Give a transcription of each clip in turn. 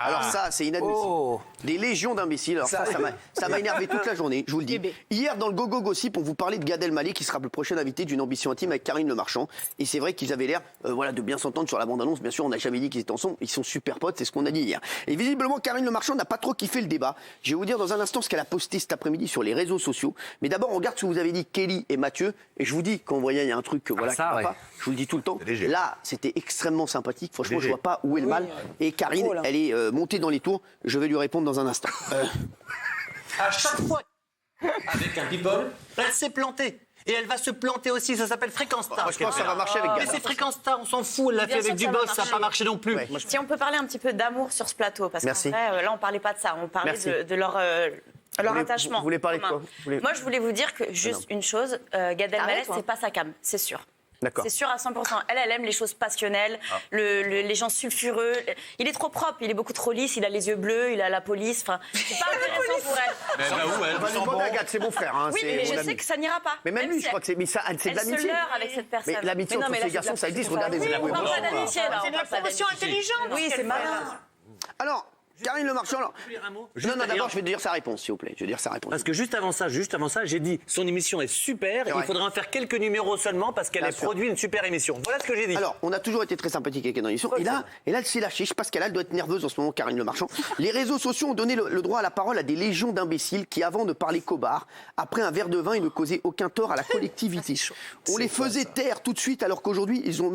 Alors ça, c'est inadmissible. Oh. Des légions d'imbéciles. Alors ça m'a énervé toute la journée, je vous le dis. Hier, dans le Gogo Gossip, on vous parlait de Gad Elmaleh, qui sera le prochain invité d'une Ambition Intime avec Karine Le Marchand. Et c'est vrai qu'ils avaient l'air de bien s'entendre sur la bande-annonce. Bien sûr, on n'a jamais dit qu'ils étaient ensemble. Ils sont super potes, c'est ce qu'on a dit hier. Et visiblement, Karine Le Marchand n'a pas trop kiffé le débat. Je vais vous dire dans un instant ce qu'elle a posté cet après-midi sur les réseaux sociaux. Mais d'abord, on regarde ce que vous avez dit, Kelly et Mathieu. Et je vous dis, quand vous voyez, il y a un truc qui va pas. Je vous le dis tout le temps. Là, c'était extrêmement sympathique. Franchement, je vois pas où est le mal. Et Karine, elle est montée dans les tours. Je vais lui répondre dans un instant. À chaque fois, avec un people, elle s'est plantée. Et elle va se planter aussi, ça s'appelle Fréquence Star. Moi, je pense que ça va marcher avec Gad. Mais c'est Fréquence Star, on s'en fout, elle l'a fait avec du boss, ça n'a pas marché non plus. Ouais. Si on peut parler un petit peu d'amour sur ce plateau, parce qu'en vrai, là, on parlait pas de ça, on parlait de leur attachement. Vous voulez parler de quoi? Moi, je voulais vous dire que juste une chose, Gad Elmaleh, c'est pas sa cam, c'est sûr. C'est sûr à 100%. Elle aime les choses passionnelles, les gens sulfureux. Il est trop propre, il est beaucoup trop lisse, il a les yeux bleus, il a la police. Enfin, c'est pas intéressant pour elle. Mais elle va où, elle? On va lui demander à Gad, c'est mon frère. Hein, oui, mais je sais que ça n'ira pas. Mais même lui, je crois que c'est de l'amitié. Elle se leurre avec cette personne. Mais l'amitié entre ces garçons, ça existe. Regardez, on parle pas d'amitié, là. C'est de la promotion intelligente. Oui, c'est malin. Alors, Karine Le Marchand, alors... Non, d'abord, je vais te dire sa réponse, s'il vous plaît. Je vais dire sa réponse. Parce que juste avant ça, j'ai dit son émission est super, il faudra en faire quelques numéros seulement parce qu'elle a produit une super émission. Voilà ce que j'ai dit. Alors, on a toujours été très sympathique avec elle dans l'émission. Et là, elle s'est lâchée. Je sais pas ce qu'elle a, elle doit être nerveuse en ce moment, Karine Le Marchand. Les réseaux sociaux ont donné le droit à la parole à des légions d'imbéciles qui, avant de parler cobards, après un verre de vin, ils ne causaient aucun tort à la collectivité. On les faisait taire tout de suite, alors qu'aujourd'hui, ils ont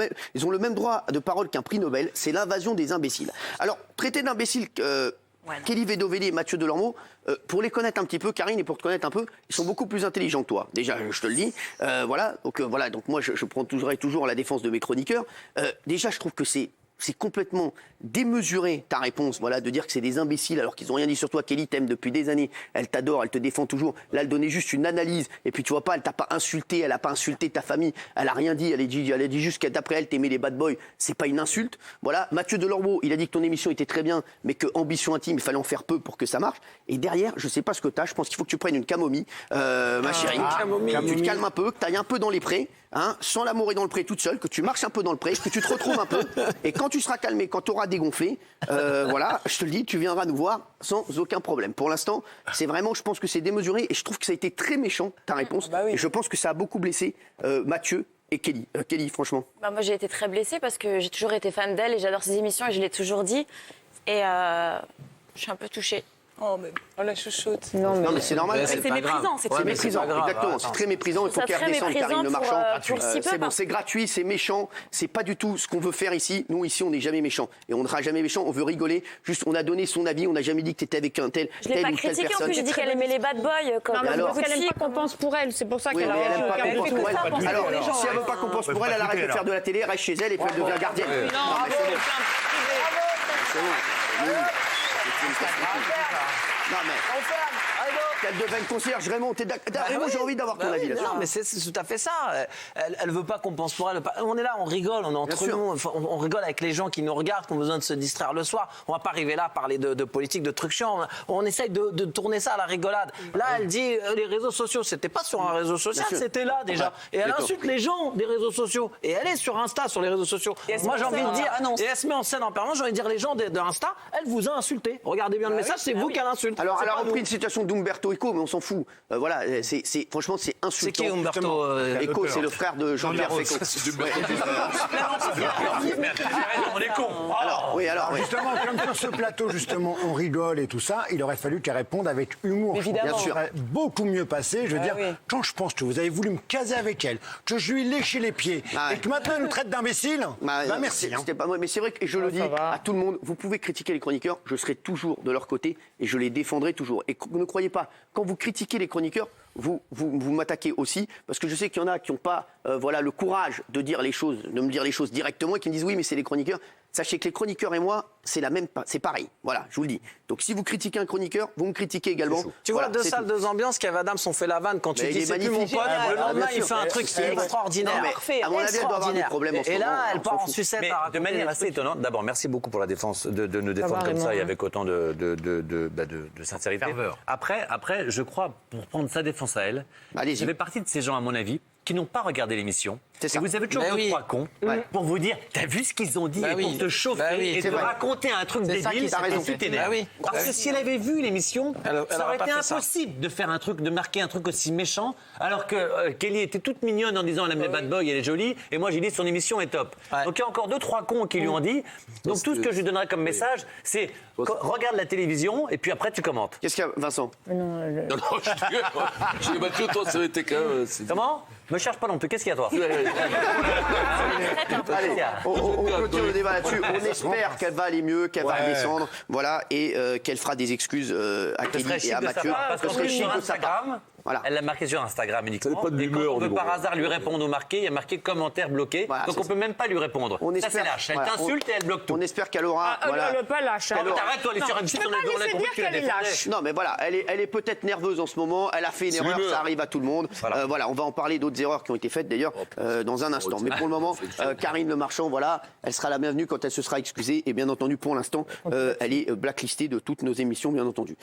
le même droit de parole qu'un prix Nobel. C'est l'invasion des imbéciles. Alors, traiter d'imbéciles... Kelly Vedovelli et Mathieu Delormeau, pour les connaître un petit peu, Karine, et pour te connaître un peu, ils sont beaucoup plus intelligents que toi. Déjà, je te le dis. Donc moi, je prendrai toujours la défense de mes chroniqueurs. Déjà, je trouve que c'est complètement démesuré ta réponse, de dire que c'est des imbéciles alors qu'ils n'ont rien dit sur toi. Kelly t'aime depuis des années, elle t'adore, elle te défend toujours. Là, elle donnait juste une analyse, et puis tu vois pas, elle t'a pas insulté, elle a pas insulté ta famille, elle a rien dit, elle a dit juste qu'après elle t'aimait les bad boys, c'est pas une insulte. Voilà, Mathieu Delormeau, il a dit que ton émission était très bien, mais que Ambition Intime, il fallait en faire peu pour que ça marche. Et derrière, je sais pas ce que t'as, je pense qu'il faut que tu prennes une camomille, ma chérie, tu te calmes un peu, que t'ailles un peu dans les prés, sans l'amour et dans le pré toute seule, que tu marches un peu dans le pré, que tu te retrouves un peu, et quand tu seras calmé, quand tu auras dégonflé, je te le dis, tu viendras nous voir sans aucun problème. Pour l'instant, c'est vraiment, je pense que c'est démesuré, et je trouve que ça a été très méchant, ta réponse, et je pense que ça a beaucoup blessé Mathieu et Kelly. Kelly, franchement. Moi, j'ai été très blessée parce que j'ai toujours été fan d'elle, et j'adore ses émissions, et je l'ai toujours dit, et je suis un peu touchée. Oh, mais la chouchoute. Non, mais c'est normal. C'est méprisant. C'est méprisant, exactement. C'est très méprisant. Il faut qu'elle redescende, Karine Le Marchand. C'est bon, c'est gratuit, c'est méchant. C'est pas du tout ce qu'on veut faire ici. Nous, ici, on n'est jamais méchants. Et on ne sera jamais méchants. On veut rigoler. Juste, on a donné son avis. On n'a jamais dit que tu étais avec un tel. Je l'ai pas critiqué. En plus, j'ai dit qu'elle aimait les bad boys. Parce qu'elle aime pas qu'on pense pour elle. C'est pour ça qu'elle a fait que ça. Alors, si elle veut pas qu'on pense pour elle, elle arrête de faire de la télé, reste chez elle et puis elle devient gardienne. Non mais qu'elle devienne concierge, Raymond, t'es d'accord? Raymond, j'ai envie d'avoir ton avis là-dessus. Non, mais c'est tout à fait ça. Elle veut pas qu'on pense pour elle. On est là, on rigole, on est entre nous, on rigole avec les gens qui nous regardent, qui ont besoin de se distraire le soir. On va pas arriver là à parler de politique, de trucs chiants. On essaye de tourner ça à la rigolade. Là, elle dit les réseaux sociaux, c'était pas sur un réseau social, c'était là déjà. Et elle insulte les gens des réseaux sociaux. Et elle est sur Insta, sur les réseaux sociaux. Moi, j'ai envie de dire, et elle se met en scène en permanence, j'ai envie de dire les gens de Insta, elle vous a insulté. Regardez bien le message, c'est vous qu'elle insulte. Alors, elle a repris une situation d'Umberto Eco, mais on s'en fout. Franchement, c'est insultant. C'est qui Umberto Eco? C'est le frère de Jean-Pierre Fécon. On est cons. Justement, comme sur ce plateau, justement, on rigole et tout ça, il aurait fallu qu'elle réponde avec humour. Évidemment. Ça aurait beaucoup mieux passé. Je veux dire, quand je pense que vous avez voulu me caser avec elle, que je lui ai léché les pieds, et que maintenant elle nous traite d'imbécile, merci. C'était pas moi, mais c'est vrai que je le dis à tout le monde, vous pouvez critiquer les chroniqueurs, je serai toujours de leur côté et je les défendrai toujours. Et ne croyez pas, quand vous critiquez les chroniqueurs, vous m'attaquez aussi, parce que je sais qu'il y en a qui n'ont pas le courage de dire les choses, de me dire les choses directement et qui me disent oui, mais c'est les chroniqueurs. Sachez que les chroniqueurs et moi, c'est pareil. Voilà, je vous le dis. Donc si vous critiquez un chroniqueur, vous me critiquez également. Tu vois, deux salles, deux ambiances, Kev Adams ont fait la vanne quand tu dis c'est plus mon pote. Le lendemain, il fait un truc qui est extraordinaire. À mon avis, elle doit avoir des problèmes en ce moment. Et là, elle part en sucette. De manière assez étonnante. D'abord, merci beaucoup pour la défense, de nous défendre comme ça et avec autant de sincérité. Après, je crois, pour prendre sa défense à elle, je fais partie de ces gens, à mon avis, qui n'ont pas regardé l'émission. C'est ça. Et vous avez toujours deux, trois cons pour vous dire, t'as vu ce qu'ils ont dit, et pour te chauffer et te raconter un truc débile, tu t'énerves. Parce que si elle avait vu l'émission, ça aurait été impossible de faire un truc, de marquer un truc aussi méchant, alors que Kelly était toute mignonne en disant elle aime les bad boys, elle est jolie, et moi j'ai dit son émission est top. Donc il y a encore deux, trois cons qui lui ont dit. Donc tout ce que je lui donnerais comme message, c'est regarde la télévision et puis après tu commentes. Qu'est-ce qu'il y a, Vincent? Non, je dis Mathieu, toi, ça va être quand même. Comment? Me cherche pas non plus, qu'est-ce qu'il y a toi? Allez, on clôture le débat là-dessus. On espère qu'elle va aller mieux, qu'elle va redescendre, voilà, et qu'elle fera des excuses à Kelly et à Mathieu. Parce que sur Instagram, elle l'a marqué sur Instagram uniquement. Et quand on veut par hasard lui répondre ou marquer, il y a marqué commentaire bloqué. Donc on peut même pas lui répondre. Ça c'est lâche. Elle t'insulte et elle bloque tout. On espère qu'elle aura. Elle n'est pas lâche. Arrête toi, elle est sur un site, on a compris que tu la défendais. Non mais voilà, elle est peut-être nerveuse en ce moment. Elle a fait une erreur, ça arrive à tout le monde. Voilà, on va en parler d'autres erreurs qui ont été faites d'ailleurs dans un instant. Mais pour le moment, Karine Le Marchand, voilà, elle sera la bienvenue quand elle se sera excusée. Et bien entendu, pour l'instant, elle est blacklistée de toutes nos émissions, bien entendu.